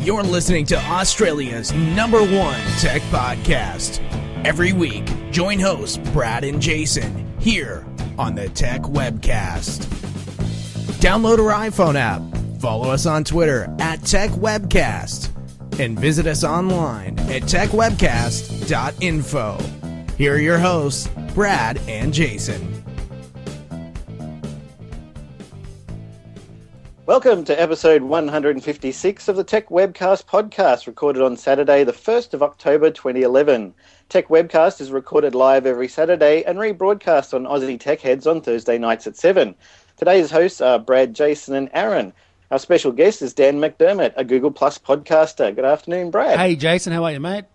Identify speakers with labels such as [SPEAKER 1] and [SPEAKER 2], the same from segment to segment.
[SPEAKER 1] You're listening to Australia's #1 tech podcast. Every week, join hosts Brad and Jason here on the Tech Webcast. Download our iPhone app, follow us on Twitter at Tech Webcast, and visit us online at techwebcast.info. Here are your hosts, Brad and Jason.
[SPEAKER 2] Welcome to episode 156 of the Tech Webcast podcast, recorded on Saturday, the 1st of October 2011. Tech Webcast is recorded live every Saturday and rebroadcast on Aussie Tech Heads on Thursday nights at 7. Today's hosts are Brad, Jason and Aaron. Our special guest is Dan McDermott, a Google Plus podcaster. Good afternoon, Brad.
[SPEAKER 3] Hey, Jason, how are you, mate?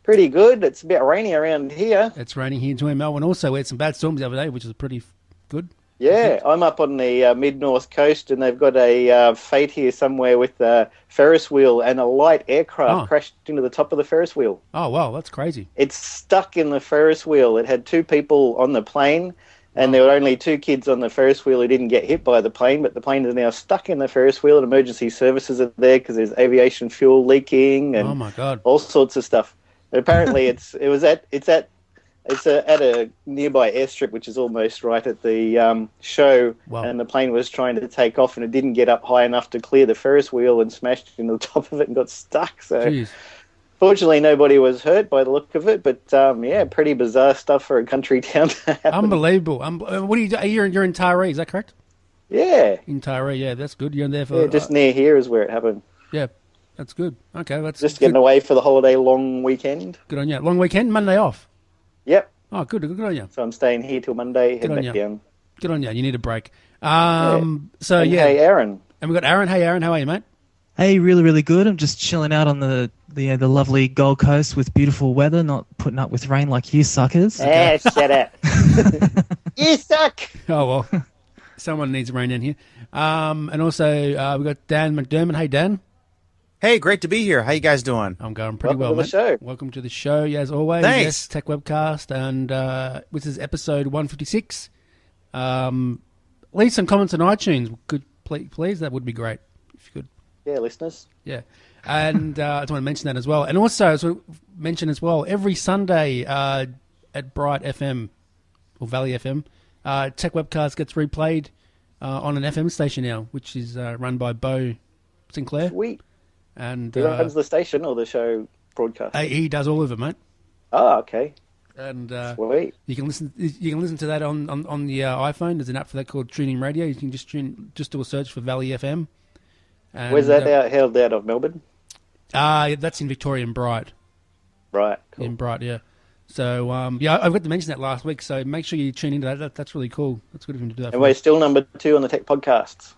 [SPEAKER 2] Pretty good. It's a bit rainy around here.
[SPEAKER 3] It's raining here in Melbourne also. We had some bad storms the other day, which is pretty good.
[SPEAKER 2] Yeah, I'm up on the mid-north coast, and they've got a fate here somewhere with a Ferris wheel and a light aircraft crashed into the top of the Ferris wheel.
[SPEAKER 3] Oh, wow, that's crazy.
[SPEAKER 2] It's stuck in the Ferris wheel. It had two people on the plane, and there were only two kids on the Ferris wheel who didn't get hit by the plane, but the plane is now stuck in the Ferris wheel, and emergency services are there because there's aviation fuel leaking and
[SPEAKER 3] oh my God,
[SPEAKER 2] all sorts of stuff. But apparently it's at a nearby airstrip, which is almost right at the show,
[SPEAKER 3] wow.
[SPEAKER 2] And the plane was trying to take off, and it didn't get up high enough to clear the Ferris wheel and smashed into the top of it and got stuck. So,
[SPEAKER 3] jeez.
[SPEAKER 2] Fortunately, nobody was hurt by the look of it, but yeah, pretty bizarre stuff for a country town to happen.
[SPEAKER 3] Unbelievable. What do you do? You're in Taree, is that correct?
[SPEAKER 2] Yeah.
[SPEAKER 3] In Taree, yeah, that's good. You're in there for...
[SPEAKER 2] Yeah, just near here is where it happened.
[SPEAKER 3] Yeah, that's good. Okay, that's
[SPEAKER 2] just getting away for the holiday long weekend.
[SPEAKER 3] Good on you. Long weekend, Monday off?
[SPEAKER 2] Yep.
[SPEAKER 3] Oh, good on you.
[SPEAKER 2] So I'm staying here till Monday, head back down.
[SPEAKER 3] Good on you. You need a break.
[SPEAKER 2] Yeah.
[SPEAKER 3] So,
[SPEAKER 2] and
[SPEAKER 3] yeah.
[SPEAKER 2] Hey, Aaron.
[SPEAKER 3] And we've got Aaron. Hey, Aaron, how are you, mate?
[SPEAKER 4] Hey, really good. I'm just chilling out on the lovely Gold Coast with beautiful weather, not putting up with rain like you suckers.
[SPEAKER 2] Shut up. You suck.
[SPEAKER 3] Oh, well. Someone needs rain in here. And also, we've got Dan McDermott. Hey, Dan.
[SPEAKER 5] Hey, great to be here. How you guys doing?
[SPEAKER 3] I'm going pretty
[SPEAKER 2] Welcome
[SPEAKER 3] well,
[SPEAKER 2] to the show.
[SPEAKER 3] Welcome to the show, as always.
[SPEAKER 5] Thanks.
[SPEAKER 3] Yes, Tech Webcast, and this is episode 156. Leave some comments on iTunes. Could please? That would be great if you could.
[SPEAKER 2] Yeah, listeners.
[SPEAKER 3] Yeah, and I just want to mention that as well. And also, I just want to mention as well, every Sunday at Bright FM or Valley FM, Tech Webcast gets replayed on an FM station now, which is run by Bo Sinclair.
[SPEAKER 2] Sweet.
[SPEAKER 3] And
[SPEAKER 2] he runs the station or the show broadcast?
[SPEAKER 3] He does all of it, mate.
[SPEAKER 2] Oh, okay.
[SPEAKER 3] And
[SPEAKER 2] sweet.
[SPEAKER 3] You can listen to that on the iPhone. There's an app for that called Tuning Radio. You can just do a search for Valley FM. And,
[SPEAKER 2] where's that held out of Melbourne?
[SPEAKER 3] That's in Victoria and Bright.
[SPEAKER 2] Right. Cool.
[SPEAKER 3] In Bright, yeah. So yeah, I forgot to mention that last week. So make sure you tune into that. That's really cool. That's good of him to do that.
[SPEAKER 2] And we're still number 2 on the Tech podcasts.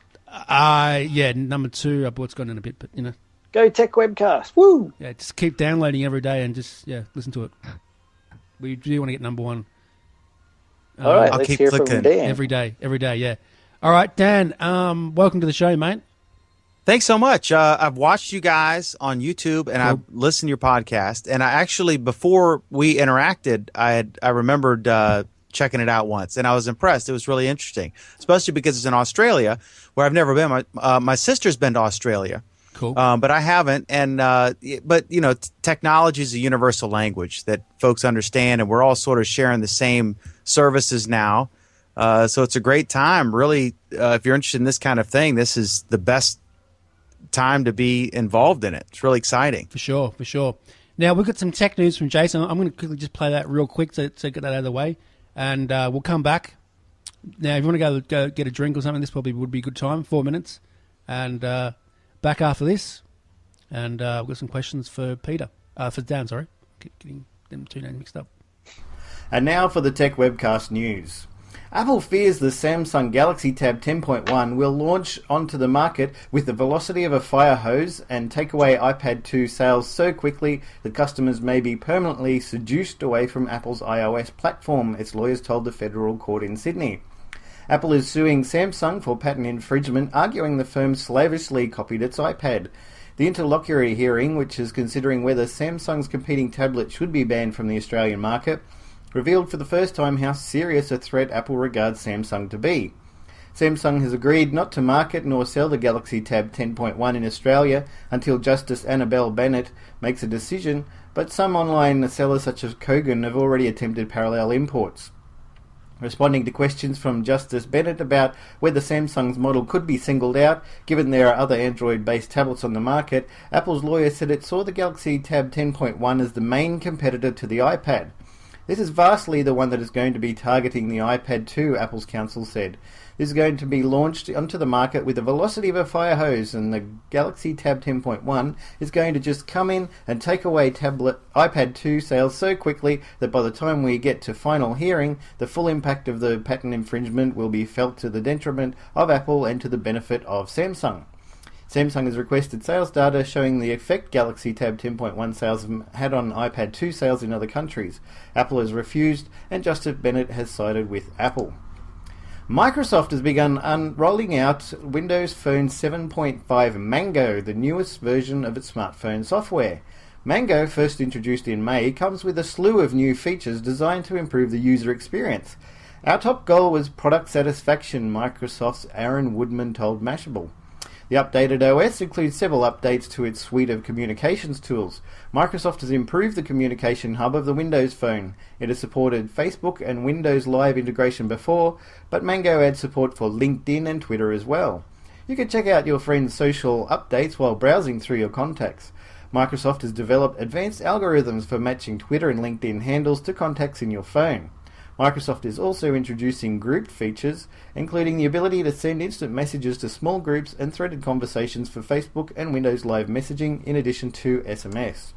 [SPEAKER 3] Yeah, number 2. It's gone in a bit, but you know.
[SPEAKER 2] Go Tech Webcast. Woo!
[SPEAKER 3] Yeah, just keep downloading every day and just listen to it. We do want to get number 1.
[SPEAKER 2] All right,
[SPEAKER 5] I'll
[SPEAKER 2] let's
[SPEAKER 5] keep
[SPEAKER 2] hear
[SPEAKER 5] clicking.
[SPEAKER 2] from Dan.
[SPEAKER 3] Every day, yeah. All right, Dan, welcome to the show, mate.
[SPEAKER 5] Thanks so much. I've watched you guys on YouTube, and I've listened to your podcast. And I actually, before we interacted, I remembered checking it out once, and I was impressed. It was really interesting, especially because it's in Australia, where I've never been. My sister's been to Australia.
[SPEAKER 3] Cool.
[SPEAKER 5] But I haven't, and but you know, technology is a universal language that folks understand, and we're all sort of sharing the same services now. So it's a great time, really. If you're interested in this kind of thing, this is the best time to be involved in it. It's really exciting.
[SPEAKER 3] For sure. Now we've got some tech news from Jason. I'm going to quickly just play that real quick to get that out of the way, and we'll come back. Now, if you want to go get a drink or something, this probably would be a good time. 4 minutes, and. Back after this, and we've got some questions for for Dan, sorry. Getting them two names mixed up.
[SPEAKER 6] And now for the Tech Webcast news. Apple fears the Samsung Galaxy Tab 10.1 will launch onto the market with the velocity of a fire hose and take away iPad 2 sales so quickly that customers may be permanently seduced away from Apple's iOS platform, its lawyers told the federal court in Sydney. Apple is suing Samsung for patent infringement, arguing the firm slavishly copied its iPad. The interlocutory hearing, which is considering whether Samsung's competing tablet should be banned from the Australian market, revealed for the first time how serious a threat Apple regards Samsung to be. Samsung has agreed not to market nor sell the Galaxy Tab 10.1 in Australia until Justice Annabelle Bennett makes a decision, but some online sellers such as Kogan have already attempted parallel imports. Responding to questions from Justice Bennett about whether Samsung's model could be singled out, given there are other Android-based tablets on the market, Apple's lawyer said it saw the Galaxy Tab 10.1 as the main competitor to the iPad. This is vastly the one that is going to be targeting the iPad 2, Apple's counsel said. This is going to be launched onto the market with the velocity of a fire hose, and the Galaxy Tab 10.1 is going to just come in and take away iPad 2 sales so quickly that by the time we get to final hearing, the full impact of the patent infringement will be felt to the detriment of Apple and to the benefit of Samsung. Samsung has requested sales data showing the effect Galaxy Tab 10.1 sales have had on iPad 2 sales in other countries. Apple has refused, and Justice Bennett has sided with Apple. Microsoft has begun rolling out Windows Phone 7.5 Mango, the newest version of its smartphone software. Mango, first introduced in May, comes with a slew of new features designed to improve the user experience. Our top goal was product satisfaction, Microsoft's Aaron Woodman told Mashable. The updated OS includes several updates to its suite of communications tools. Microsoft has improved the communication hub of the Windows Phone. It has supported Facebook and Windows Live integration before, but Mango adds support for LinkedIn and Twitter as well. You can check out your friend's social updates while browsing through your contacts. Microsoft has developed advanced algorithms for matching Twitter and LinkedIn handles to contacts in your phone. Microsoft is also introducing grouped features, including the ability to send instant messages to small groups and threaded conversations for Facebook and Windows Live messaging, in addition to SMS.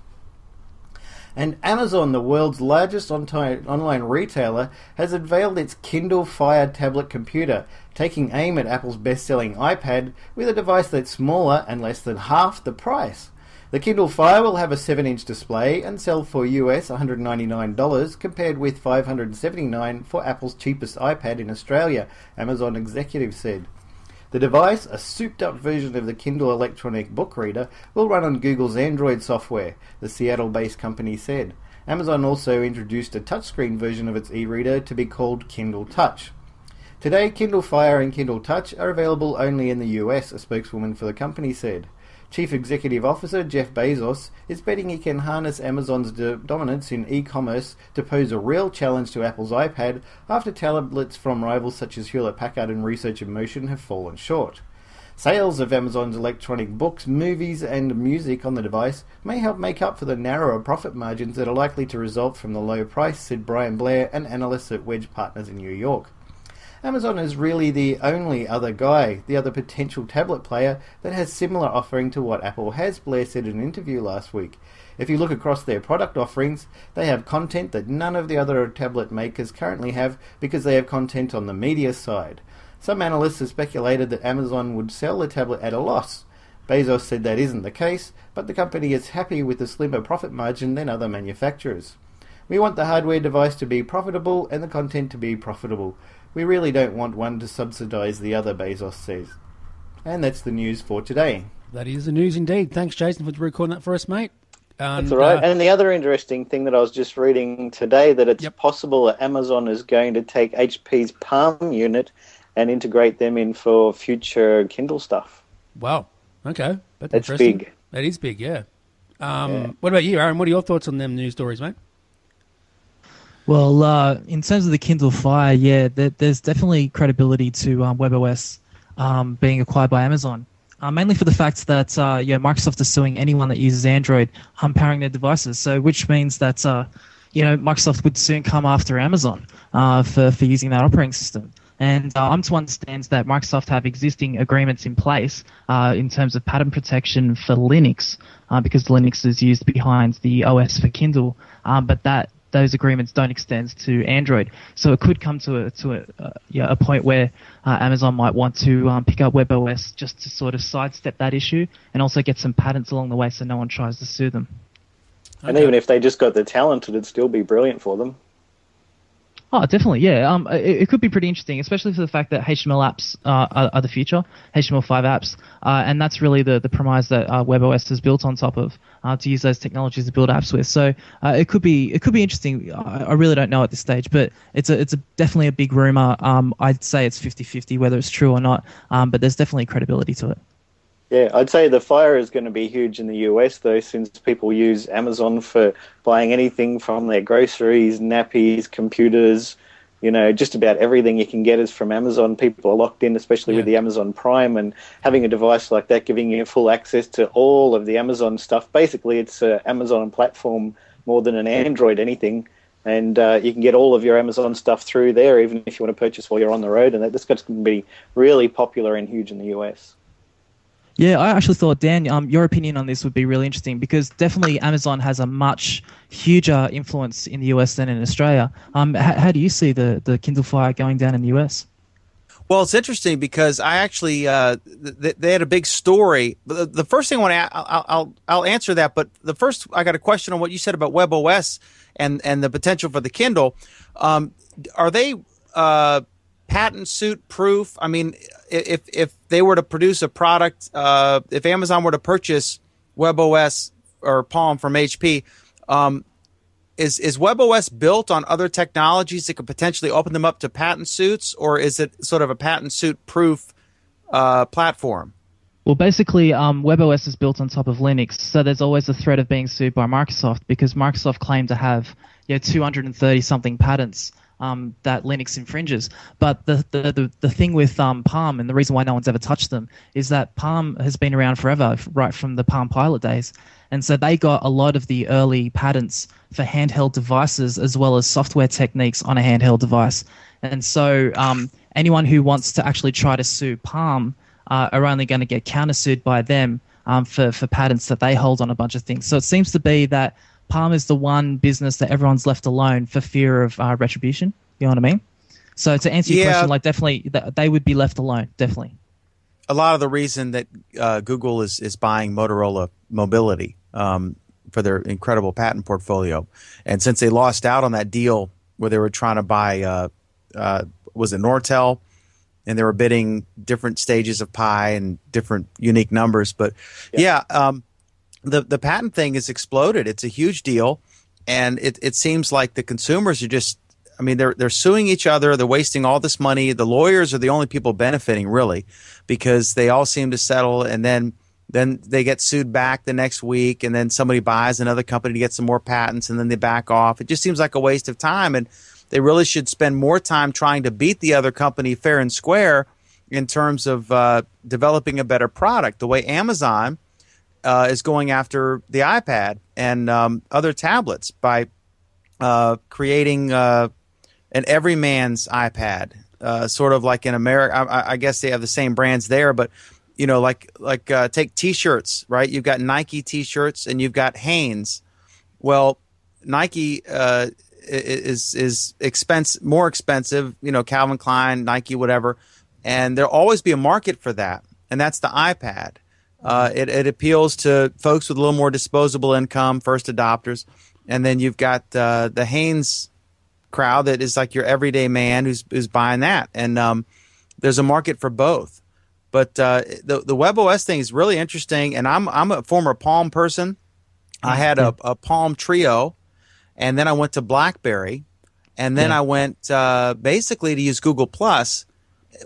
[SPEAKER 6] And Amazon, the world's largest online retailer, has unveiled its Kindle Fire tablet computer, taking aim at Apple's best-selling iPad with a device that's smaller and less than half the price. The Kindle Fire will have a 7-inch display and sell for US $199 compared with $579 for Apple's cheapest iPad in Australia, Amazon executive said. The device, a souped-up version of the Kindle electronic book reader, will run on Google's Android software, the Seattle-based company said. Amazon also introduced a touchscreen version of its e-reader to be called Kindle Touch. Today, Kindle Fire and Kindle Touch are available only in the US, a spokeswoman for the company said. Chief Executive Officer Jeff Bezos is betting he can harness Amazon's dominance in e-commerce to pose a real challenge to Apple's iPad after tablets from rivals such as Hewlett-Packard and Research in Motion have fallen short. Sales of Amazon's electronic books, movies and music on the device may help make up for the narrower profit margins that are likely to result from the low price, said Brian Blair, an analyst at Wedge Partners in New York. Amazon is really the only other potential tablet player that has similar offering to what Apple has, Blair said in an interview last week. If you look across their product offerings, they have content that none of the other tablet makers currently have because they have content on the media side. Some analysts have speculated that Amazon would sell the tablet at a loss. Bezos said that isn't the case, but the company is happy with the slimmer profit margin than other manufacturers. We want the hardware device to be profitable and the content to be profitable. We really don't want one to subsidise the other, Bezos says. And that's the news for today.
[SPEAKER 3] That is the news indeed. Thanks, Jason, for recording that for us, mate.
[SPEAKER 2] That's all right. And the other interesting thing that I was just reading today, that it's possible that Amazon is going to take HP's Palm unit and integrate them in for future Kindle stuff.
[SPEAKER 3] Wow. Okay.
[SPEAKER 2] That's big.
[SPEAKER 3] That is big, yeah. What about you, Aaron? What are your thoughts on them news stories, mate?
[SPEAKER 4] Well, in terms of the Kindle Fire, yeah, there's definitely credibility to WebOS being acquired by Amazon, mainly for the fact that Microsoft is suing anyone that uses Android powering their devices. So, which means that Microsoft would soon come after Amazon for using that operating system. And I'm to understand that Microsoft have existing agreements in place in terms of patent protection for Linux, because Linux is used behind the OS for Kindle, but those agreements don't extend to Android. So it could come to a point where Amazon might want to pick up WebOS just to sort of sidestep that issue and also get some patents along the way so no one tries to sue them.
[SPEAKER 2] And even if they just got the talent, it'd still be brilliant for them.
[SPEAKER 4] Oh, definitely, yeah. It could be pretty interesting, especially for the fact that HTML apps are the future, HTML5 apps, and that's really the premise that WebOS is built on top of, to use those technologies to build apps with. So it could be interesting. I really don't know at this stage, but it's definitely a big rumor. I'd say it's 50-50 whether it's true or not, but there's definitely credibility to it.
[SPEAKER 2] Yeah, I'd say the fire is going to be huge in the US, though, since people use Amazon for buying anything from their groceries, nappies, computers, just about everything you can get is from Amazon. People are locked in, especially with the Amazon Prime, and having a device like that giving you full access to all of the Amazon stuff. Basically, it's an Amazon platform more than an Android anything, and you can get all of your Amazon stuff through there, even if you want to purchase while you're on the road, and that's going to be really popular and huge in the US.
[SPEAKER 4] Yeah, I actually thought, Dan, your opinion on this would be really interesting because definitely Amazon has a much huger influence in the US than in Australia. How do you see the Kindle Fire going down in the US?
[SPEAKER 5] Well, it's interesting because I actually they had a big story. The first thing I want to I'll answer that, but the first I got a question on what you said about WebOS and the potential for the Kindle. Are they patent suit proof? I mean, if they were to produce a product, if Amazon were to purchase WebOS or Palm from HP, is WebOS built on other technologies that could potentially open them up to patent suits, or is it sort of a patent suit proof platform?
[SPEAKER 4] Well, basically, WebOS is built on top of Linux, so there's always a threat of being sued by Microsoft because Microsoft claimed to have 230-something patents that Linux infringes. But the thing with Palm, and the reason why no one's ever touched them, is that Palm has been around forever, right from the Palm Pilot days. And so they got a lot of the early patents for handheld devices as well as software techniques on a handheld device. And so anyone who wants to actually try to sue Palm are only going to get countersued by them for patents that they hold on a bunch of things. So it seems to be that Palm is the one business that everyone's left alone for fear of retribution. You know what I mean? So to answer your question, definitely they would be left alone, definitely.
[SPEAKER 5] A lot of the reason that Google is buying Motorola Mobility for their incredible patent portfolio. And since they lost out on that deal where they were trying to buy, was it Nortel? And they were bidding different stages of pi and different unique numbers. But the patent thing has exploded. It's a huge deal. And it seems like the consumers are just, I mean, they're suing each other. They're wasting all this money. The lawyers are the only people benefiting, really, because they all seem to settle, and then they get sued back the next week, and then somebody buys another company to get some more patents, and then they back off. It just seems like a waste of time, and they really should spend more time trying to beat the other company fair and square in terms of developing a better product, the way Amazon is going after the iPad and other tablets by creating an everyman's iPad, sort of like in America. I guess they have the same brands there, but like take T-shirts, right? You've got Nike T-shirts and you've got Hanes. Well, Nike is more expensive, Calvin Klein, Nike, whatever, and there'll always be a market for that, and that's the iPad. It appeals to folks with a little more disposable income, first adopters, and then you've got the Hanes crowd that is like your everyday man who's buying that, and there's a market for both. But the WebOS thing is really interesting, and I'm a former Palm person. I had a Palm Trio, and then I went to BlackBerry, and then I went basically to use Google Plus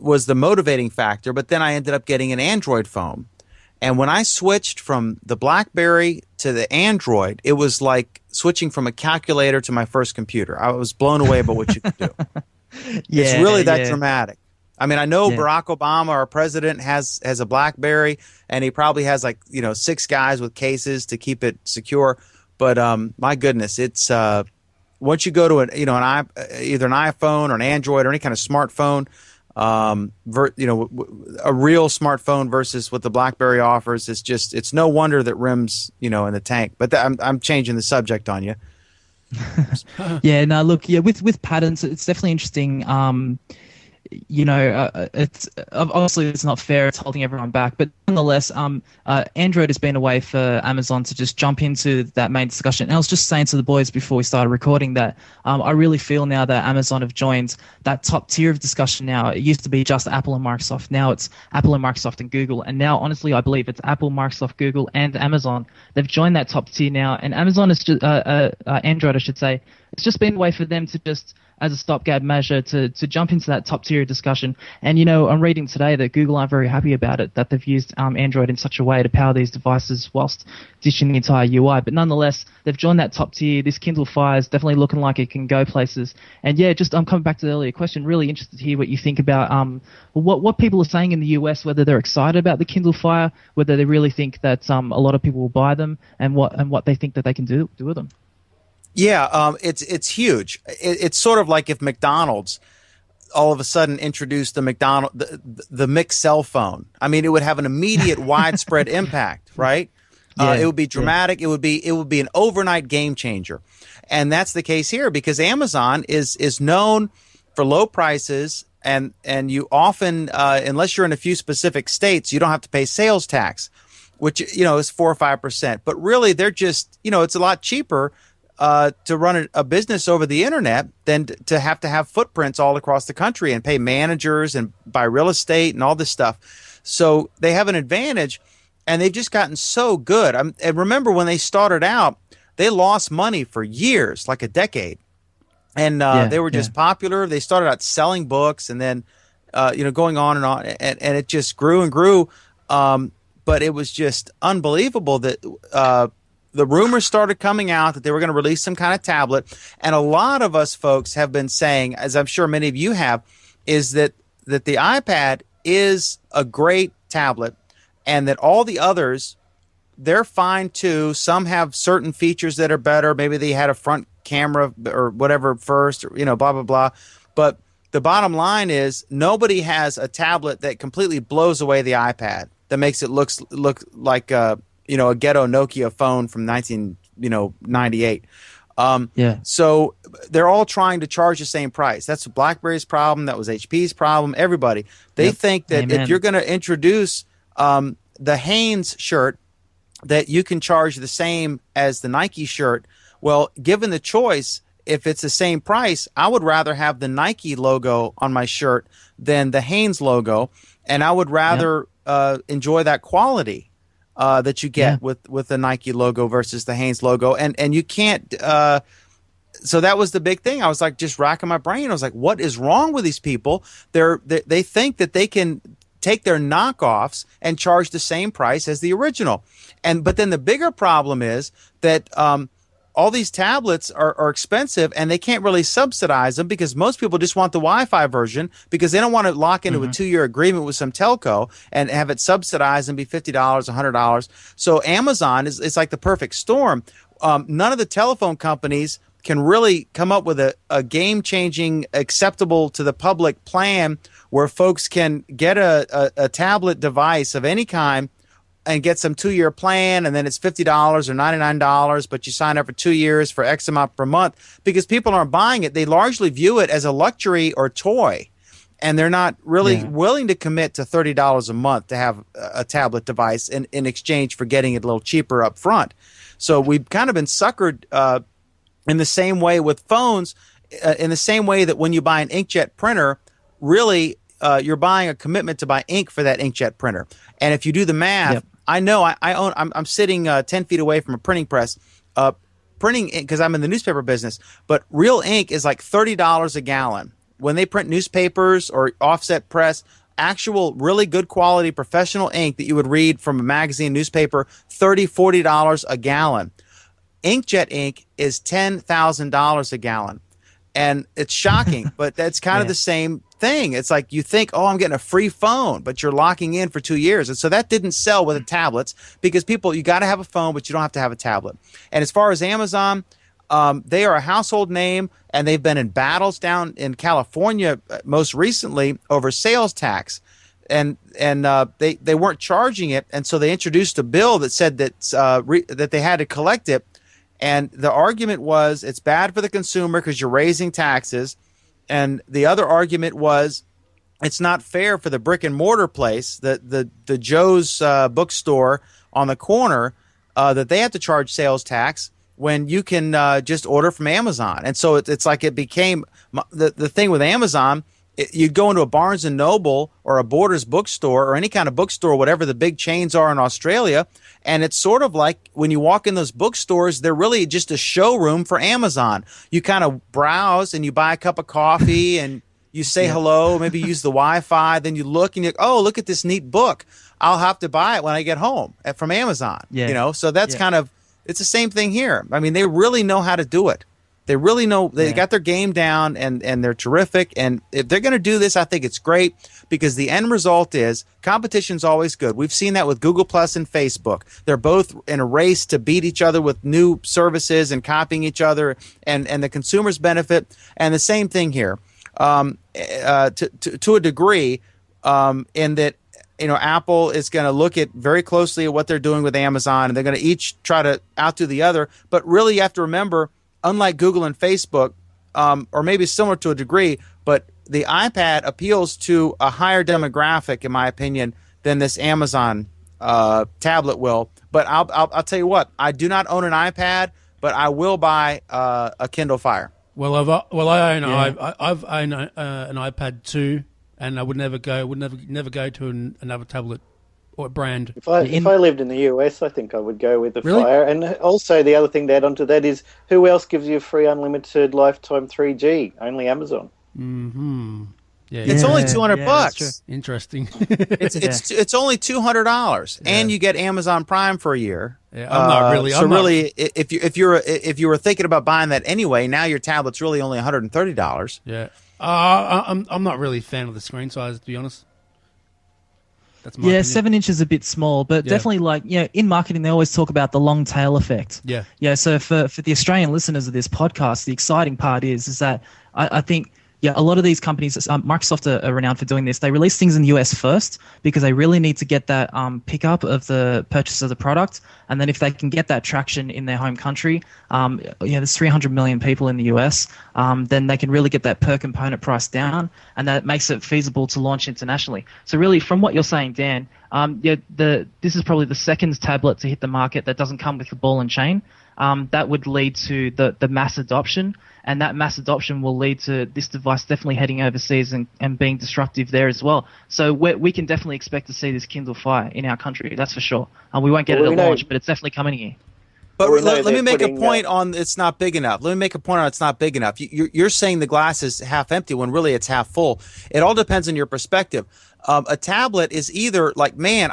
[SPEAKER 5] was the motivating factor, but then I ended up getting an Android phone. And when I switched from the BlackBerry to the Android, it was like switching from a calculator to my first computer. I was blown away by what you could do. It's really that dramatic. I mean, I know Barack Obama, our president, has a BlackBerry, and he probably has 6 guys with cases to keep it secure. But my goodness, it's once you go to either an iPhone or an Android or any kind of smartphone, a real smartphone versus what the BlackBerry offers, it's no wonder that RIM's in the tank. But I'm changing the subject on you.
[SPEAKER 4] With patents, it's definitely interesting. it's obviously it's not fair. It's holding everyone back, but nonetheless, Android has been a way for Amazon to just jump into that main discussion. And I was just saying to the boys before we started recording that I really feel now that Amazon have joined that top tier of discussion. Now it used to be just Apple and Microsoft. Now it's Apple and Microsoft and Google, and now honestly, I believe it's Apple, Microsoft, Google, and Amazon. They've joined that top tier now, and Amazon is just Android, I should say. It's just been a way for them to just, as a stopgap measure, to jump into that top tier discussion. And, I'm reading today that Google aren't very happy about it, that they've used Android in such a way to power these devices whilst ditching the entire UI. But nonetheless, they've joined that top tier. This Kindle Fire is definitely looking like it can go places. And yeah, I'm coming back to the earlier question, really interested to hear what you think about what people are saying in the US, whether they're excited about the Kindle Fire, whether they really think that a lot of people will buy them, and what they think that they can do with them.
[SPEAKER 5] Yeah, it's huge. It's sort of like if McDonald's all of a sudden introduced the mixed cell phone. I mean, it would have an immediate widespread impact, right?
[SPEAKER 4] Yeah,
[SPEAKER 5] it would be dramatic.
[SPEAKER 4] Yeah.
[SPEAKER 5] It would be an overnight game changer, and that's the case here because Amazon is known for low prices, and you often, unless you're in a few specific states, you don't have to pay sales tax, which is 4 or 5%. But really, they're just it's a lot cheaper to run a business over the internet than to have footprints all across the country and pay managers and buy real estate and all this stuff. So they have an advantage, and they've just gotten so good. And remember when they started out, they lost money for years, like a decade. And they were just popular. They started out selling books and then, going on, and it just grew and grew. But it was just unbelievable that the rumors started coming out that they were going to release some kind of tablet. And a lot of us folks have been saying, as I'm sure many of you have, is that the iPad is a great tablet and that all the others, they're fine too. Some have certain features that are better. Maybe they had a front camera or whatever first, or, blah, blah, blah. But the bottom line is nobody has a tablet that completely blows away the iPad, that makes it look like a ghetto Nokia phone from 1998. So they're all trying to charge the same price. That's BlackBerry's problem. That was HP's problem. Everybody. They think that if you're going to introduce the Hanes shirt, that you can charge the same as the Nike shirt. Well, given the choice, if it's the same price, I would rather have the Nike logo on my shirt than the Hanes logo, and I would rather enjoy that quality that you get with the Nike logo versus the Hanes logo, and you can't. So that was the big thing. I was like just racking my brain. I was like, what is wrong with these people? They think that they can take their knockoffs and charge the same price as the original, but then the bigger problem is that all these tablets are expensive, and they can't really subsidize them because most people just want the Wi-Fi version because they don't want to lock into a 2-year agreement with some telco and have it subsidized and be $50, $100. So Amazon is like the perfect storm. None of the telephone companies can really come up with a game-changing, acceptable to the public plan where folks can get a tablet device of any kind and get some 2-year plan, and then it's $50 or $99, but you sign up for 2 years for X amount per month because people aren't buying it. They largely view it as a luxury or toy, and they're not really willing to commit to $30 a month to have a tablet device in exchange for getting it a little cheaper up front. So we've kind of been suckered in the same way with phones, in the same way that when you buy an inkjet printer, really you're buying a commitment to buy ink for that inkjet printer. And if you do the math, I know I'm sitting 10 feet away from a printing press, printing ink because I'm in the newspaper business. But real ink is like $30 a gallon. When they print newspapers or offset press, actual really good quality professional ink that you would read from a magazine, newspaper, $30, $40 a gallon. Inkjet ink is $10,000 a gallon. And it's shocking, but that's kind of the same thing. It's like you think, oh, I'm getting a free phone, but you're locking in for 2 years. And so that didn't sell with the tablets because you got to have a phone, but you don't have to have a tablet. And as far as Amazon, they are a household name, and they've been in battles down in California most recently over sales tax. And they weren't charging it, and so they introduced a bill that said that they had to collect it. And the argument was it's bad for the consumer because you're raising taxes. And the other argument was it's not fair for the brick and mortar place, the Joe's bookstore on the corner, that they have to charge sales tax when you can just order from Amazon. And so it's like it became the thing with Amazon. You'd go into a Barnes and Noble or a Borders bookstore or any kind of bookstore, whatever the big chains are in Australia, and it's sort of like when you walk in those bookstores, they're really just a showroom for Amazon. You kind of browse and you buy a cup of coffee and you say hello, maybe use the Wi-Fi, then you look and you oh, look at this neat book. I'll have to buy it when I get home from Amazon. Yeah. So that's kind of, it's the same thing here. I mean, they really know how to do it. They really know, they got their game down, and they're terrific. And if they're going to do this, I think it's great, because the end result is competition's always good. We've seen that with Google Plus and Facebook. They're both in a race to beat each other with new services and copying each other, and the consumers benefit. And the same thing here, to a degree, in that, Apple is going to look at very closely at what they're doing with Amazon, and they're going to each try to outdo the other. But really, you have to remember, unlike Google and Facebook, or maybe similar to a degree, but the iPad appeals to a higher demographic, in my opinion, than this Amazon tablet will. But I'll tell you what, I do not own an iPad, but I will buy a Kindle Fire.
[SPEAKER 3] Well, I own I've owned an iPad too, and I would never go to another tablet or brand.
[SPEAKER 2] If I lived in the US, I think I would go with the Fire. And also the other thing to add on to that is, who else gives you free unlimited lifetime 3G? Only Amazon.
[SPEAKER 3] Mm-hmm. Yeah,
[SPEAKER 5] it's only $200.
[SPEAKER 3] Interesting.
[SPEAKER 5] It's only $200, and you get Amazon Prime for a year.
[SPEAKER 3] Yeah, I'm not really.
[SPEAKER 5] If you were thinking about buying that anyway, now your tablet's really only $130.
[SPEAKER 3] Yeah, I'm not really a fan of the screen size, to be honest. That's my opinion.
[SPEAKER 4] 7 inches is a bit small, but definitely in marketing they always talk about the long tail effect. Yeah. So for the Australian listeners of this podcast, the exciting part is that I think a lot of these companies, Microsoft are renowned for doing this. They release things in the US first because they really need to get that pickup of the purchase of the product, and then if they can get that traction in their home country, there's 300 million people in the US, then they can really get that per component price down, and that makes it feasible to launch internationally. So really, from what you're saying, Dan, this is probably the second tablet to hit the market that doesn't come with a ball and chain. That would lead to the mass adoption, and that mass adoption will lead to this device definitely heading overseas and being disruptive there as well. So we can definitely expect to see this Kindle Fire in our country, that's for sure. We won't get it at launch, but it's definitely coming here.
[SPEAKER 5] But let me make a point on it's not big enough. Let me make a point on it's not big enough. You're saying the glass is half empty when really it's half full. It all depends on your perspective. A tablet is either like, man,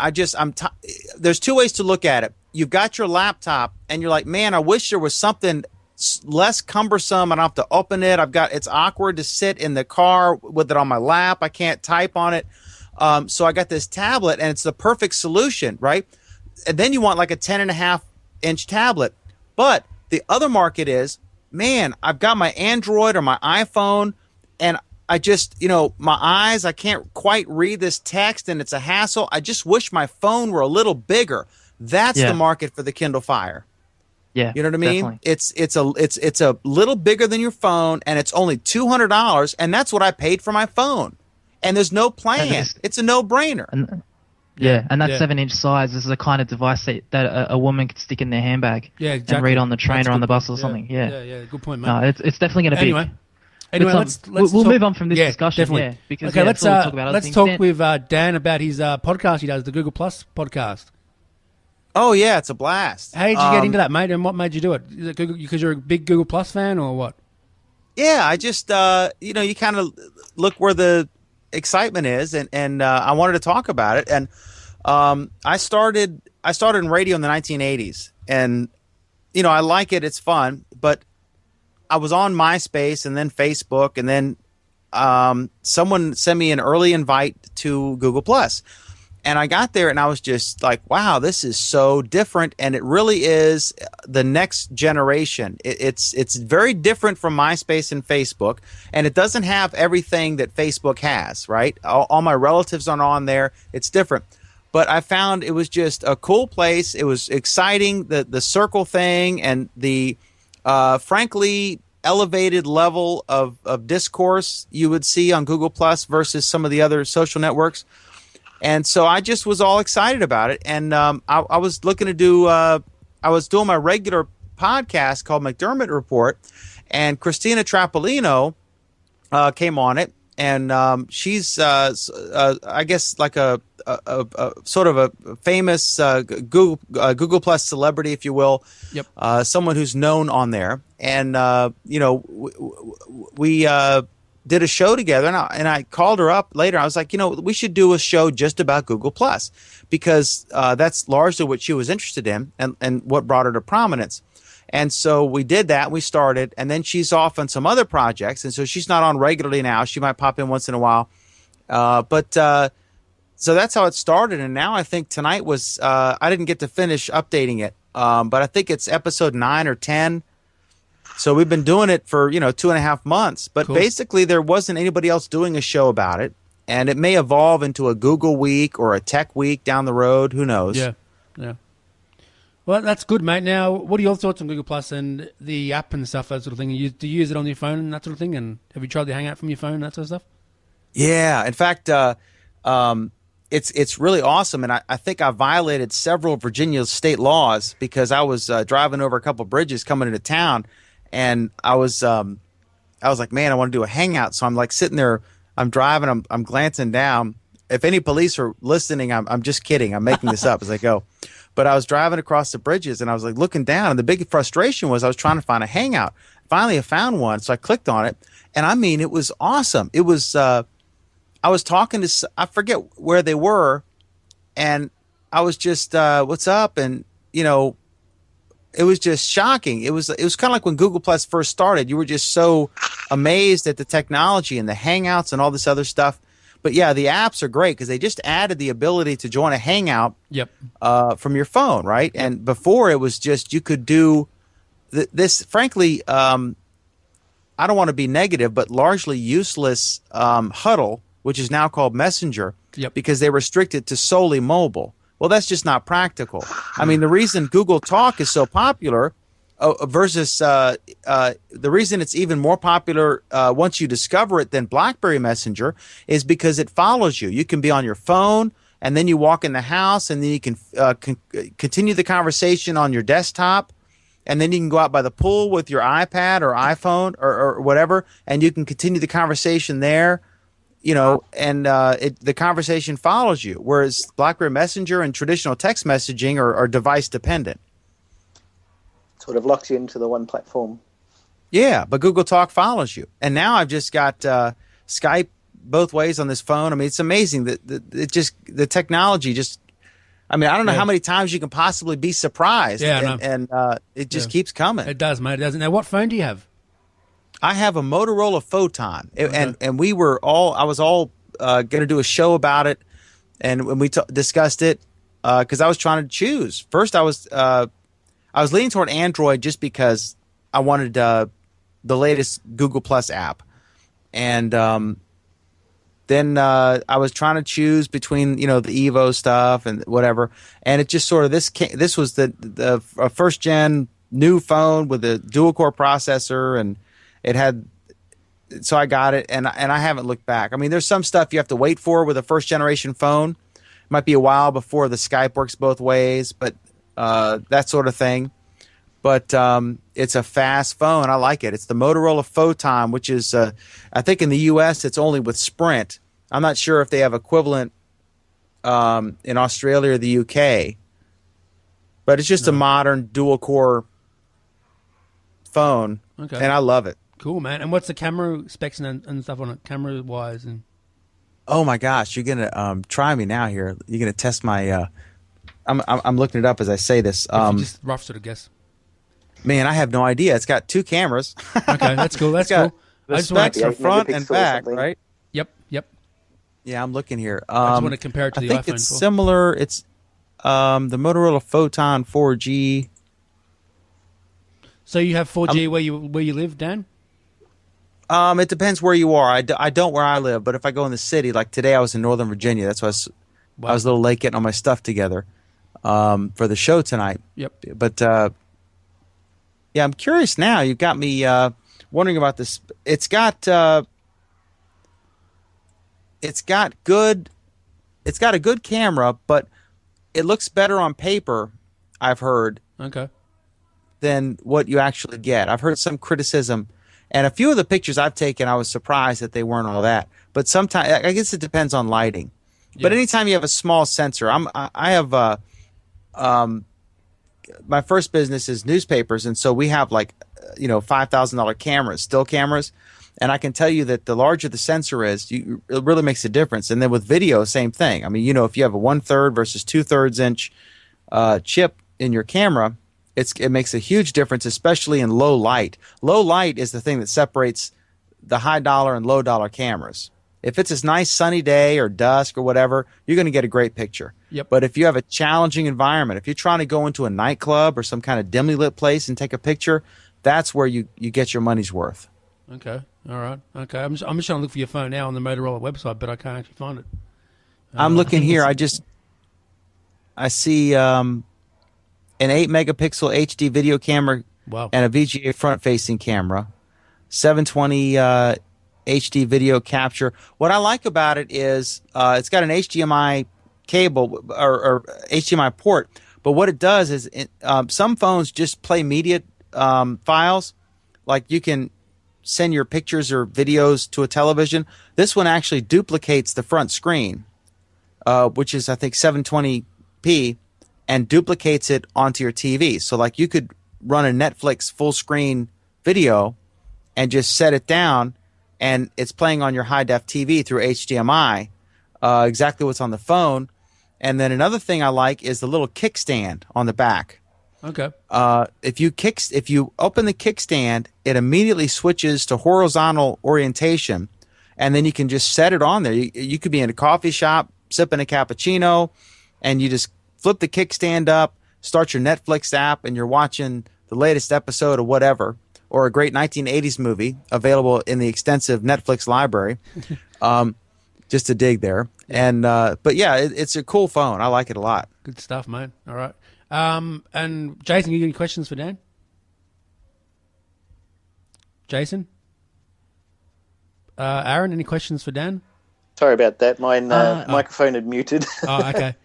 [SPEAKER 5] there's two ways to look at it. You've got your laptop, and you're like, man, I wish there was something less cumbersome. I don't have to open it. It's awkward to sit in the car with it on my lap. I can't type on it. So I got this tablet, and it's the perfect solution, right? And then you want like a 10.5-inch tablet. But the other market is, man, I've got my Android or my iPhone, and I just, my eyes, I can't quite read this text, and it's a hassle. I just wish my phone were a little bigger. That's the market for the Kindle Fire.
[SPEAKER 4] Yeah,
[SPEAKER 5] you know what I mean?
[SPEAKER 4] Definitely.
[SPEAKER 5] It's a little bigger than your phone, and it's only $200, and that's what I paid for my phone. And there's no plan. It's a no-brainer.
[SPEAKER 4] And that 7-inch size is the kind of device that a woman could stick in their handbag and read on the train or on the bus or something. Yeah,
[SPEAKER 3] good point, mate.
[SPEAKER 4] No, it's definitely going to be.
[SPEAKER 3] Anyway,
[SPEAKER 4] we'll move on from this discussion.
[SPEAKER 3] Definitely.
[SPEAKER 4] Yeah, because
[SPEAKER 3] let's
[SPEAKER 4] talk about
[SPEAKER 3] let's talk with Dan about his podcast he does, the Google Plus podcast.
[SPEAKER 5] Oh yeah, it's a blast.
[SPEAKER 3] How did you get into that, mate? And what made you do it? Is it because you're a big Google Plus fan, or what?
[SPEAKER 5] Yeah, I just you kind of look where the excitement is, and I wanted to talk about it. And I started in radio in the 1980s, and I like it. It's fun, but I was on MySpace and then Facebook, and then someone sent me an early invite to Google Plus. And I got there, and I was just like, wow, this is so different, and it really is the next generation. It's very different from MySpace and Facebook, and it doesn't have everything that Facebook has, right? All my relatives aren't on there. It's different. But I found it was just a cool place. It was exciting, the circle thing, and the frankly, elevated level of discourse you would see on Google Plus versus some of the other social networks. And so I just was all excited about it. And I was looking to do I was doing my regular podcast called McDermott Report, and Christina Trapolino came on it. And she's, I guess, like a sort of a famous Google Plus celebrity, if you will.
[SPEAKER 3] Yep.
[SPEAKER 5] Someone who's known on there. And we did a show together, and I called her up later. I was like, we should do a show just about Google Plus, because that's largely what she was interested in, and what brought her to prominence. And so we did that. We started, and then she's off on some other projects, and so she's not on regularly now. She might pop in once in a while, so that's how it started. And now I think tonight was I didn't get to finish updating it, but I think it's episode 9 or 10. So we've been doing it for 2.5 months. But
[SPEAKER 3] Cool.
[SPEAKER 5] Basically, there wasn't anybody else doing a show about it, and it may evolve into a Google Week or a Tech Week down the road. Who knows?
[SPEAKER 3] Yeah. Well, that's good, mate. Now, what are your thoughts on Google Plus and the app and stuff, that sort of thing? Do you use it on your phone and that sort of thing? And have you tried the Hangout from your phone and that sort of stuff?
[SPEAKER 5] Yeah. In fact, it's really awesome, and I think I violated several Virginia state laws because I was driving over a couple of bridges coming into town, and I was like, man, I want to do a Hangout. So I'm like sitting there, I'm driving, I'm glancing down. If any police are listening, I'm just kidding. I'm making this up as I go. But I was driving across the bridges, and I was like looking down, and the big frustration was I was trying to find a Hangout. Finally, I found one, so I clicked on it, and I mean, it was awesome. It was I was talking to, I forget where they were, and I was just what's up, and it was just shocking. It was kind of like when Google Plus first started. You were just so amazed at the technology and the Hangouts and all this other stuff. But yeah, the apps are great because they just added the ability to join a Hangout from your phone, right? And before it was just you could do this, frankly, I don't want to be negative, but largely useless Huddle, which is now called Messenger, because they restrict it to solely mobile. Well, that's just not practical. I mean, the reason Google Talk is so popular versus the reason it's even more popular once you discover it than BlackBerry Messenger is because it follows you. You can be on your phone, and then you walk in the house, and then you can continue the conversation on your desktop, and then you can go out by the pool with your iPad or iPhone or whatever, and you can continue the conversation there. And the conversation follows you, whereas BlackBerry Messenger and traditional text messaging are device dependent.
[SPEAKER 2] Sort of locks you into the one platform.
[SPEAKER 5] Yeah, but Google Talk follows you. And now I've just got Skype both ways on this phone. I mean, it's amazing that the technology just. I mean, I don't know how many times you can possibly be surprised.
[SPEAKER 3] Yeah,
[SPEAKER 5] and it just keeps coming.
[SPEAKER 3] It does, mate. It does. Now, what phone do you have?
[SPEAKER 5] I have a Motorola Photon, and we were all. I was all going to do a show about it, and when we discussed it, because I was trying to choose. First, I was leaning toward Android just because I wanted the latest Google Plus app, and then I was trying to choose between the Evo stuff and whatever, and it just sort of this was the first gen new phone with a dual core processor, and it had, so I got it, and I haven't looked back. I mean, there's some stuff you have to wait for with a first generation phone. It might be a while before the Skype works both ways, but that sort of thing. But it's a fast phone. I like it. It's the Motorola Photon, which is, I think in the U.S. it's only with Sprint. I'm not sure if they have equivalent in Australia or the U.K. But it's just a modern dual core phone, and I love it.
[SPEAKER 3] Cool, man. And what's the camera specs and stuff on it, camera-wise? And
[SPEAKER 5] oh my gosh, you're gonna try me now here. You're gonna test my. I'm looking it up as I say this.
[SPEAKER 3] Just rough sort of guess.
[SPEAKER 5] Man, I have no idea. It's got 2 cameras.
[SPEAKER 3] Okay, that's cool. That's cool.
[SPEAKER 5] The specs are front and back, right?
[SPEAKER 3] Yep.
[SPEAKER 5] Yeah, I'm looking here.
[SPEAKER 3] I just want to compare it to the iPhone.
[SPEAKER 5] I think it's similar. It's the Motorola Photon 4G.
[SPEAKER 3] So you have 4G where you live, Dan?
[SPEAKER 5] It depends where you are. I don't where I live, but if I go in the city, like today I was in Northern Virginia. That's why I was a little late getting all my stuff together for the show tonight.
[SPEAKER 3] Yep.
[SPEAKER 5] But yeah, I'm curious now. You've got me. wondering about this. It's got good. It's got a good camera, but it looks better on paper, I've heard,
[SPEAKER 3] Okay.
[SPEAKER 5] than what you actually get. I've heard some criticism, and a few of the pictures I've taken, I was surprised that they weren't all that. But sometimes, I guess it depends on lighting.
[SPEAKER 3] Yeah.
[SPEAKER 5] But anytime you have a small sensor, I have my first business is newspapers, and so we have like $5,000 cameras, still cameras, and I can tell you that the larger the sensor is, it really makes a difference. And then with video, same thing. I mean, if you have a 1/3 versus 2/3 inch chip in your camera, it makes a huge difference, especially in low light. Low light is the thing that separates the high dollar and low dollar cameras. If it's a nice sunny day or dusk or whatever, you're going to get a great picture.
[SPEAKER 3] Yep.
[SPEAKER 5] But if you have a challenging environment, if you're trying to go into a nightclub or some kind of dimly lit place and take a picture, that's where you get your money's worth.
[SPEAKER 3] Okay. All right. Okay. I'm just trying to look for your phone now on the Motorola website, but I can't actually find it.
[SPEAKER 5] I'm looking here. I see an 8 megapixel HD video camera
[SPEAKER 3] Wow.
[SPEAKER 5] and a VGA front facing camera, 720 HD video capture. What I like about it is it's got an HDMI cable or HDMI port, but what it does is some phones just play media files, like you can send your pictures or videos to a television. This one actually duplicates the front screen, which is I think 720p, and duplicates it onto your TV. So like you could run a Netflix full screen video and just set it down, and it's playing on your high-def TV through HDMI, exactly what's on the phone. And then another thing I like is the little kickstand on the back.
[SPEAKER 3] Okay.
[SPEAKER 5] If you open the kickstand, it immediately switches to horizontal orientation, and then you can just set it on there. You could be in a coffee shop sipping a cappuccino, and you just flip the kickstand up, start your Netflix app, and you're watching the latest episode of whatever, or a great 1980s movie available in the extensive Netflix library. Just a dig there. And but yeah, it's a cool phone. I like it a lot.
[SPEAKER 3] Good stuff, man. All right. And Jason, you got any questions for Dan? Jason? Aaron, any questions for Dan?
[SPEAKER 2] Sorry about that. My microphone had muted.
[SPEAKER 3] Oh, okay.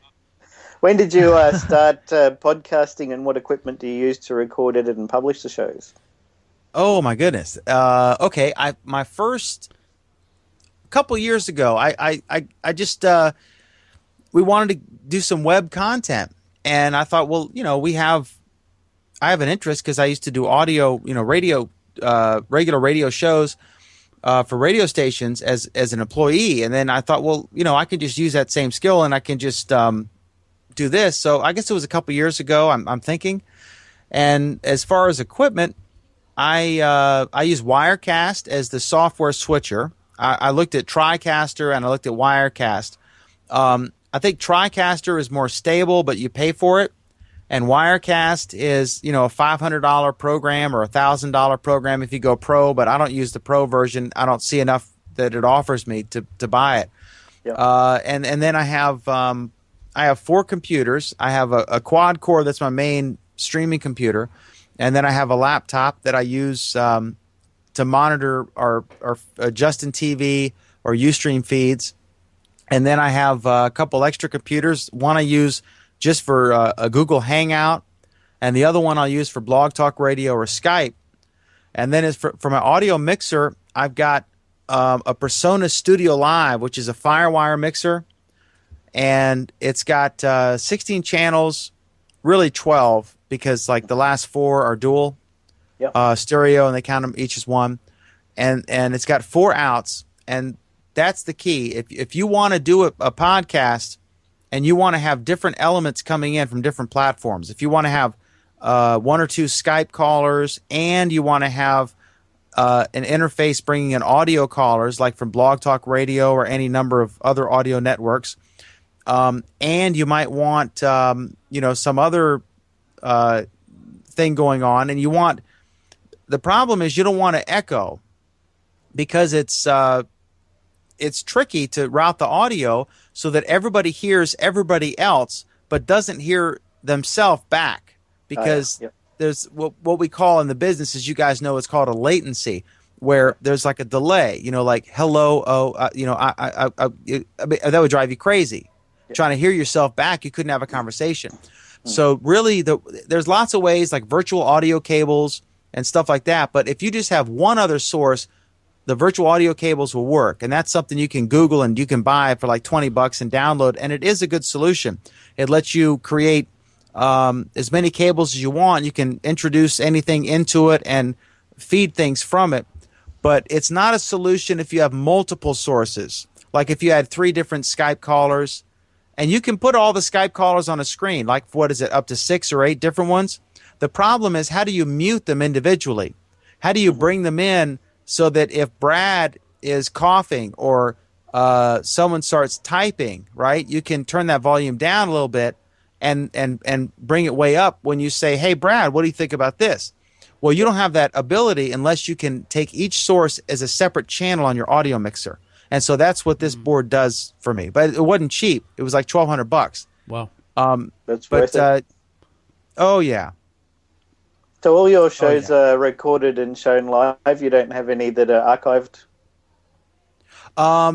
[SPEAKER 2] When did you start podcasting, and what equipment do you use to record, edit, and publish the shows?
[SPEAKER 5] Oh my goodness. Okay, my first couple years ago, I just we wanted to do some web content, and I thought, well, I have an interest because I used to do audio, radio, regular radio shows for radio stations as an employee, and then I thought, well, I could just use that same skill, and I can just do this. So I guess it was a couple years ago. I'm thinking, and as far as equipment, I use Wirecast as the software switcher. I looked at TriCaster and I looked at Wirecast. I think TriCaster is more stable, but you pay for it. And Wirecast is, a $500 program or a $1,000 program if you go pro, but I don't use the pro version. I don't see enough that it offers me to buy it.
[SPEAKER 2] Yep.
[SPEAKER 5] And then I have 4 computers. I have a quad core that's my main streaming computer, and then I have a laptop that I use to monitor our Justin TV or Ustream feeds. And then I have a couple extra computers. One I use just for a Google Hangout, and the other one I'll use for Blog Talk Radio or Skype. And then for my audio mixer, I've got a Persona Studio Live, which is a Firewire mixer, and it's got 16 channels, really 12, because like the last 4 are dual.
[SPEAKER 2] Yep.
[SPEAKER 5] Stereo, and they count them each as one, and it's got 4 outs, and that's the key. If you want to do a podcast and you want to have different elements coming in from different platforms, if you want to have 1 or 2 Skype callers, and you want to have an interface bringing in audio callers like from Blog Talk Radio or any number of other audio networks, and you might want some other thing going on, and you want. The problem is you don't want to echo, because it's tricky to route the audio so that everybody hears everybody else but doesn't hear themselves back, because there's what we call in the business, as you guys know, it's called a latency. where there's like a delay, like hello, that would drive you crazy. Trying to hear yourself back, you couldn't have a conversation. So really, there's lots of ways like virtual audio cables and stuff like that. But if you just have one other source, the virtual audio cables will work. And that's something you can Google and you can buy for like $20 and download. And it is a good solution. It lets you create as many cables as you want. You can introduce anything into it and feed things from it. But it's not a solution if you have multiple sources. Like if you had 3 different Skype callers, and you can put all the Skype callers on a screen, like what is it, up to 6 or 8 different ones? The problem is, how do you mute them individually? How do you bring them in so that if Brad is coughing or someone starts typing, right, you can turn that volume down a little bit and bring it way up when you say, hey, Brad, what do you think about this? Well, you don't have that ability unless you can take each source as a separate channel on your audio mixer. And so that's what this board does for me. But it wasn't cheap. It was like $1,200.
[SPEAKER 3] Wow.
[SPEAKER 2] That's worth it.
[SPEAKER 5] Oh, yeah.
[SPEAKER 2] So all your shows are recorded and shown live? You don't have any that are archived?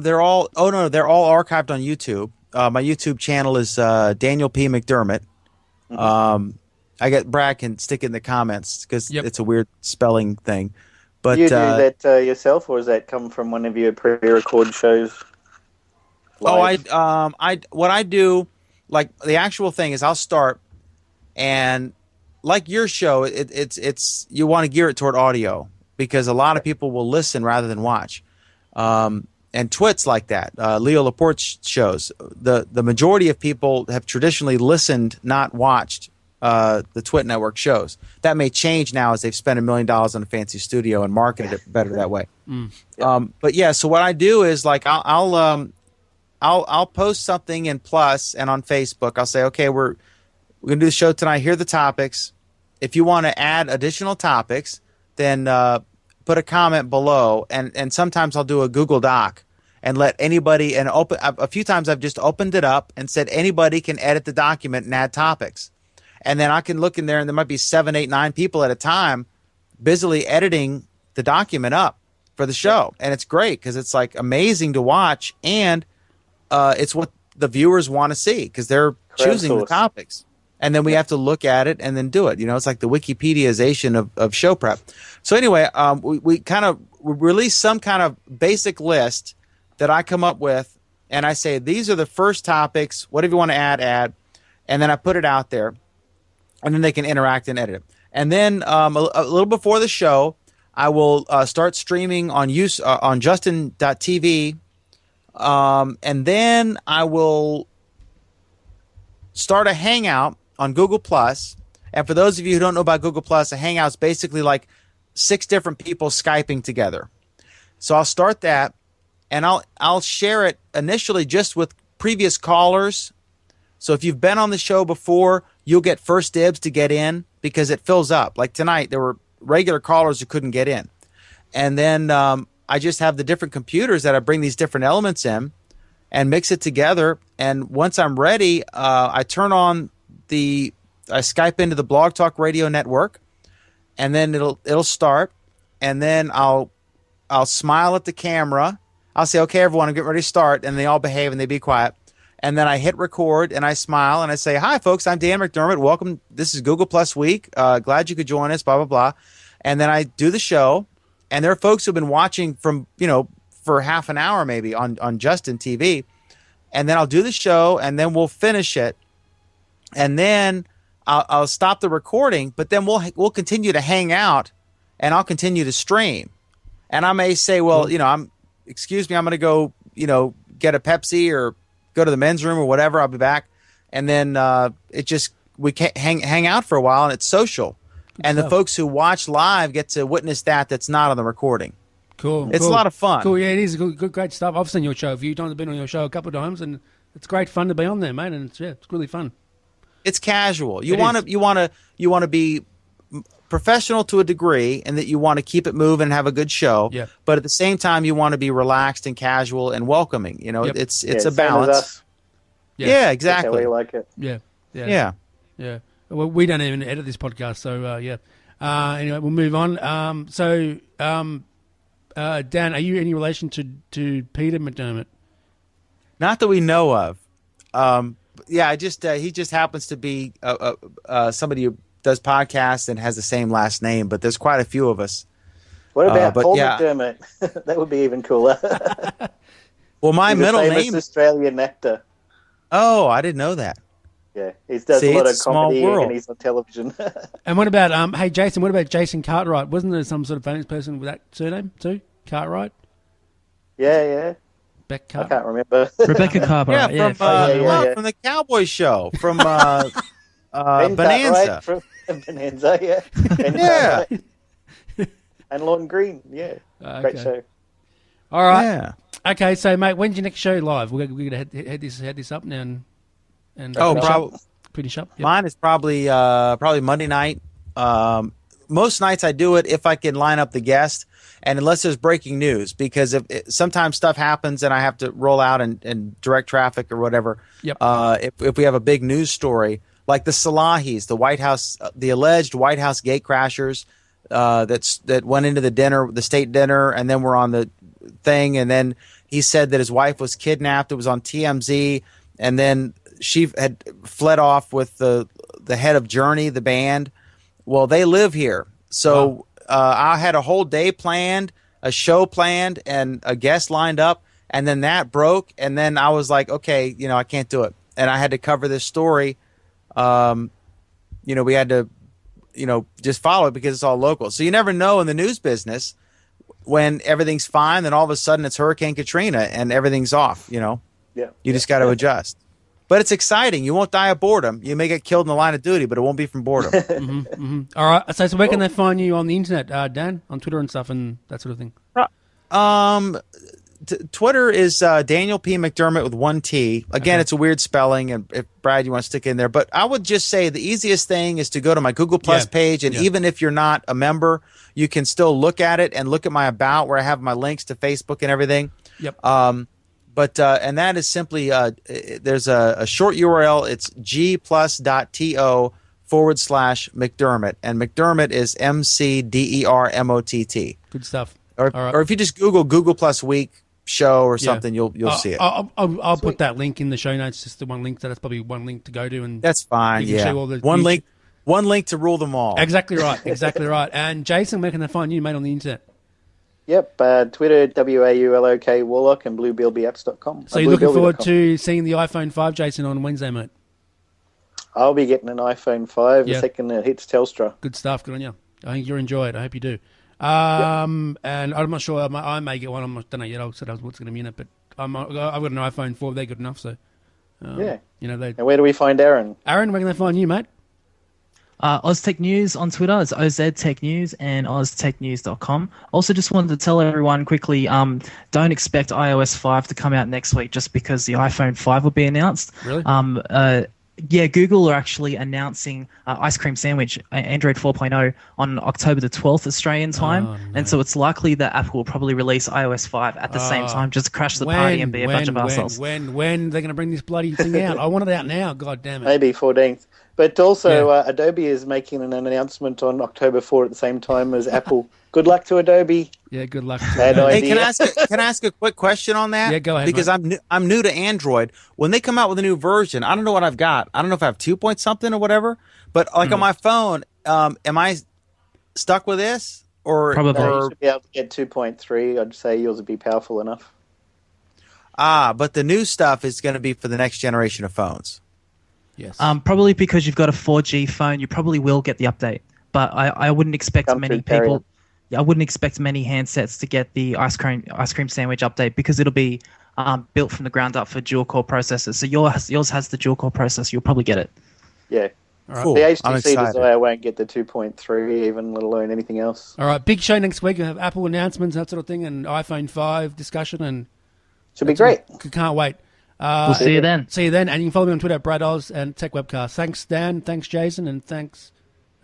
[SPEAKER 5] They're all archived on YouTube. My YouTube channel is Daniel P. McDermott. I get Brad can stick it in the comments because it's a weird spelling thing. But
[SPEAKER 2] you do that yourself, or does that come from one of your pre-record shows? Live?
[SPEAKER 5] What I do, like the actual thing is, I'll start, and like your show, it's you want to gear it toward audio because a lot of people will listen rather than watch, and Twit's like that. Leo Laporte's shows, the majority of people have traditionally listened, not watched. The Twit Network shows. That may change now as they've spent $1 million on a fancy studio and marketed it better that way. But yeah, so what I do is like I'll post something in Plus and on Facebook. I'll say, okay, we're gonna do the show tonight. Here are the topics. If you want to add additional topics, then put a comment below. And sometimes I'll do a Google Doc and let anybody a few times I've just opened it up and said anybody can edit the document and add topics. And then I can look in there, and there might be 7, 8, 9 people at a time busily editing the document up for the show. And it's great because it's like amazing to watch, and it's what the viewers want to see because they're choosing the topics. And then we have to look at it and then do it. It's like the Wikipediaization of show prep. So anyway, we release some kind of basic list that I come up with, and I say, these are the first topics. Whatever you want to add. And then I put it out there. And then they can interact and edit it. And then a little before the show, I will start streaming on Justin.tv. And then I will start a Hangout on Google+. And for those of you who don't know about Google+, a Hangout is basically like 6 different people Skyping together. So I'll start that, and I'll share it initially just with previous callers. So if you've been on the show before, you'll get first dibs to get in because it fills up. Like tonight, there were regular callers who couldn't get in. And then I just have the different computers that I bring these different elements in and mix it together. And once I'm ready, I turn on I Skype into the Blog Talk Radio Network, and then it'll start. And then I'll smile at the camera. I'll say, okay, everyone, I'm getting ready to start. And they all behave and they be quiet. And then I hit record, and I smile, and I say, hi, folks, I'm Dan McDermott. Welcome. This is Google Plus Week. Glad you could join us, blah, blah, blah. And then I do the show, and there are folks who have been watching from, for half an hour maybe on Justin TV. And then I'll do the show, and then we'll finish it. And then I'll stop the recording, but then we'll continue to hang out, and I'll continue to stream. And I may say, well, excuse me, I'm going to go, get a Pepsi or go to the men's room or whatever. I'll be back. And then we can't hang out for a while, and it's social. And the folks who watch live get to witness that's not on the recording.
[SPEAKER 3] Cool.
[SPEAKER 5] It's a lot of fun.
[SPEAKER 3] Cool. Yeah, it is good, great stuff. I've seen your show a few times. I've been on your show a couple of times, and it's great fun to be on there, mate. And it's really fun. It's
[SPEAKER 5] casual. You want to be professional to a degree, and that you want to keep it moving and have a good show.
[SPEAKER 3] Yeah.
[SPEAKER 5] But at the same time, you want to be relaxed and casual and welcoming. It's a balance. Yeah, exactly.
[SPEAKER 2] That's how we like it.
[SPEAKER 3] Yeah. Well, we don't even edit this podcast, so yeah. Anyway, we'll move on. Dan, are you any relation to Peter McDermott?
[SPEAKER 5] Not that we know of. Yeah, I just he just happens to be somebody who does podcasts and has the same last name, but there's quite a few of us.
[SPEAKER 2] What about Paul
[SPEAKER 5] yeah.
[SPEAKER 2] McDermott? That would be even cooler.
[SPEAKER 5] Well, my
[SPEAKER 2] He's
[SPEAKER 5] middle
[SPEAKER 2] a famous
[SPEAKER 5] name.
[SPEAKER 2] Australian actor.
[SPEAKER 5] Oh, I didn't know that.
[SPEAKER 2] Yeah, he does
[SPEAKER 5] See,
[SPEAKER 2] a lot of
[SPEAKER 5] it's a small
[SPEAKER 2] comedy
[SPEAKER 5] world.
[SPEAKER 2] and he's on television.
[SPEAKER 3] And what about hey Jason? What about Jason Cartwright? Wasn't there some sort of famous person with that surname too? Cartwright,
[SPEAKER 2] yeah.
[SPEAKER 3] Beck
[SPEAKER 2] I
[SPEAKER 3] Cartwright.
[SPEAKER 2] can't remember.
[SPEAKER 4] Rebecca Cartwright.
[SPEAKER 5] Yeah, from the Cowboy Show, from
[SPEAKER 2] Ben
[SPEAKER 5] Bonanza.
[SPEAKER 2] Cartwright from Bonanza, yeah. Ben
[SPEAKER 5] Yeah.
[SPEAKER 2] Cartwright. And Lorne Green, yeah. Great show.
[SPEAKER 3] All right.
[SPEAKER 5] Yeah.
[SPEAKER 3] Okay, so mate, when's your next show live? We're gonna head this up now and finish up. Yep.
[SPEAKER 5] Mine is probably Monday night. Most nights I do it if I can line up the guest, and unless there's breaking news, because sometimes stuff happens and I have to roll out and direct traffic or whatever.
[SPEAKER 3] Yep.
[SPEAKER 5] If we have a big news story like the Salahis, the White House, the alleged White House gate crashers that went into the state dinner, and then were on the thing, and then he said that his wife was kidnapped. It was on TMZ, and then she had fled off with the head of Journey, the band. Well, they live here, so I had a whole day planned, a show planned, and a guest lined up, and then that broke, and then I was like, okay, I can't do it, and I had to cover this story. We had to, just follow it because it's all local. So you never know in the news business when everything's fine, then all of a sudden it's Hurricane Katrina and everything's off.
[SPEAKER 2] Yeah.
[SPEAKER 5] You just got to adjust. But it's exciting. You won't die of boredom. You may get killed in the line of duty, but it won't be from boredom.
[SPEAKER 3] All right. So where can they find you on the internet, Dan? On Twitter and stuff and that sort of thing?
[SPEAKER 5] Twitter is Daniel P. McDermott with one T. Again, It's a weird spelling, and if Brad, you want to stick it in there. But I would just say the easiest thing is to go to my Google Plus page, and even if you're not a member, you can still look at it and look at my About, where I have my links to Facebook and everything.
[SPEAKER 3] Yep.
[SPEAKER 5] But and that is simply there's a short URL. It's gplus.to/McDermott, and McDermott is McDermott.
[SPEAKER 3] Good stuff.
[SPEAKER 5] Or if you just Google Plus Week show or something, you'll see it.
[SPEAKER 3] I'll put that link in the show notes. Just the one link. So that's probably one link to go to, and
[SPEAKER 5] that's fine.
[SPEAKER 3] You can show all the
[SPEAKER 5] one link to rule them all.
[SPEAKER 3] Exactly right. Exactly right. And Jason, where can they find you, mate, on the internet?
[SPEAKER 2] Yep, Twitter, WAULOK Warlock, and BlueBillBeApps.com.
[SPEAKER 3] So you're looking forward to seeing the iPhone 5, Jason, on Wednesday, mate?
[SPEAKER 2] I'll be getting an iPhone 5 the second it hits Telstra.
[SPEAKER 3] Good stuff. Good on you. I think you'll enjoy it. I hope you do. And I'm not sure. I may get one. I don't know yet. I'll set up what's going to be in it. But I've got an iPhone 4. They're good enough. So,
[SPEAKER 2] and
[SPEAKER 3] they.
[SPEAKER 2] And where do we find Aaron?
[SPEAKER 3] Aaron, where can they find you, mate?
[SPEAKER 4] OzTech News on Twitter. It's OZTech News and OzTechNews.com. Also, just wanted to tell everyone quickly, don't expect iOS 5 to come out next week just because the iPhone 5 will be announced.
[SPEAKER 3] Really?
[SPEAKER 4] Google are actually announcing Ice Cream Sandwich, Android 4.0, on October the 12th Australian time. No. And so it's likely that Apple will probably release iOS 5 at the same time, just to crash the party and be a bunch of assholes.
[SPEAKER 3] When they're going to bring this bloody thing out? I want it out now, God damn it.
[SPEAKER 2] Maybe 14th. But also, Adobe is making an announcement on October 4 at the same time as Apple. Good luck to Adobe.
[SPEAKER 3] Yeah, good luck.
[SPEAKER 5] Hey, can I ask a quick question on that?
[SPEAKER 3] Yeah, go ahead.
[SPEAKER 5] Because I'm new to Android. When they come out with a new version, I don't know what I've got. I don't know if I have 2 point something or whatever. But like on my phone, am I stuck with this? Or
[SPEAKER 4] probably
[SPEAKER 2] you should be able to get 2.3. I'd say yours would be powerful enough.
[SPEAKER 5] But the new stuff is going to be for the next generation of phones.
[SPEAKER 3] Yes.
[SPEAKER 4] Probably because you've got a 4G phone, you probably will get the update. But I wouldn't expect many people. I wouldn't expect many handsets to get the ice cream sandwich update because it'll be built from the ground up for dual core processors. So yours has the dual core processor. You'll probably get it.
[SPEAKER 2] Yeah.
[SPEAKER 3] All right.
[SPEAKER 2] Cool. The HTC Desire won't get the 2.3 even, let alone anything else.
[SPEAKER 3] All right. Big show next week. We'll have Apple announcements, that sort of thing, and iPhone 5 discussion, and
[SPEAKER 2] should be great.
[SPEAKER 3] Can't wait.
[SPEAKER 4] We'll see you then.
[SPEAKER 3] See you then. And you can follow me on Twitter at Brad Oz and Tech Webcast. Thanks, Dan. Thanks, Jason. And thanks,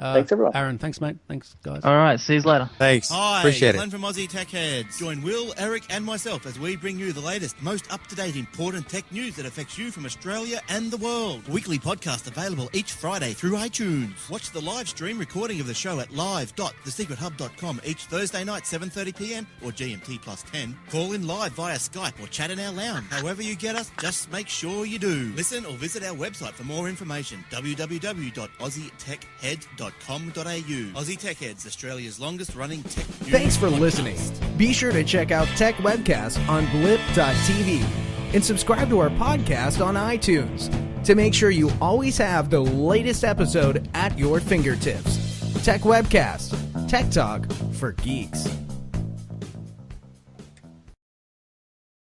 [SPEAKER 2] Thanks, everyone.
[SPEAKER 3] Aaron, thanks, mate. Thanks, guys.
[SPEAKER 4] All right, see you later.
[SPEAKER 5] Thanks.
[SPEAKER 7] Hi,
[SPEAKER 5] Appreciate
[SPEAKER 7] Glenn
[SPEAKER 5] it.
[SPEAKER 7] from Aussie Tech Heads. Join Will, Eric and myself as we bring you the latest, most up-to-date, important tech news that affects you from Australia and the world. Weekly podcast available each Friday through iTunes. Watch the live stream recording of the show at live.thesecrethub.com each Thursday night, 7:30pm or GMT plus 10. Call in live via Skype or chat in our lounge. However you get us, just make sure you do. Listen or visit our website for more information, www.aussietechhead.com.au. Aussie Tech Heads, Australia's longest running tech news
[SPEAKER 1] Thanks for
[SPEAKER 7] podcast.
[SPEAKER 1] listening. Be sure to check out Tech Webcast on blip.tv and subscribe to our podcast on iTunes to make sure you always have the latest episode at your fingertips. Tech Webcast, Tech Talk for Geeks.